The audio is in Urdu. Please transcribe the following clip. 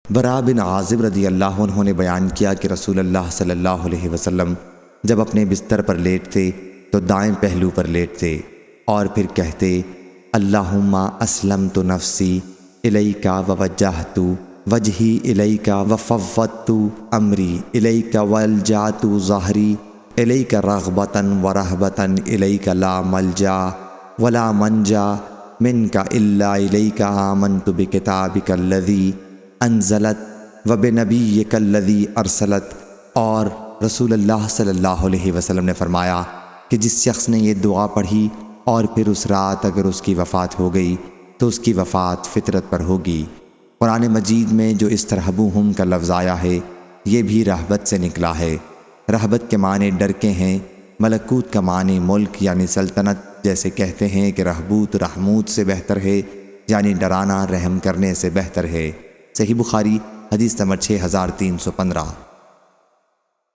برا بن عازب رضی اللہ عنہ نے بیان کیا کہ رسول اللہ صلی اللہ علیہ وسلم جب اپنے بستر پر لیٹتے تو دائیں پہلو پر لیٹتے اور پھر کہتے اللہم اسلمت نفسی الیک ووجہت وجہی الیک وفوضت امری الیک والجأت ظہری الیک رغبۃ ورہبۃ الیک لا ملجا ولا منجا منک الا الیک آمنت بکتابک الذی انزلت وبنبیک الذی ارسلت۔ اور رسول اللہ صلی اللہ علیہ وسلم نے فرمایا کہ جس شخص نے یہ دعا پڑھی اور پھر اس رات اگر اس کی وفات ہو گئی تو اس کی وفات فطرت پر ہوگی۔ قرآن مجید میں جو استرہبوہم کا لفظ آیا ہے یہ بھی رہبت سے نکلا ہے۔ رہبت کے معنی ڈر کے ہیں، ملکوت کا معنی ملک یعنی سلطنت، جیسے کہتے ہیں کہ رہبوت رحموت سے بہتر ہے یعنی ڈرانا رحم کرنے سے بہتر ہے۔ صحیح بخاری حدیث نمبر 6315۔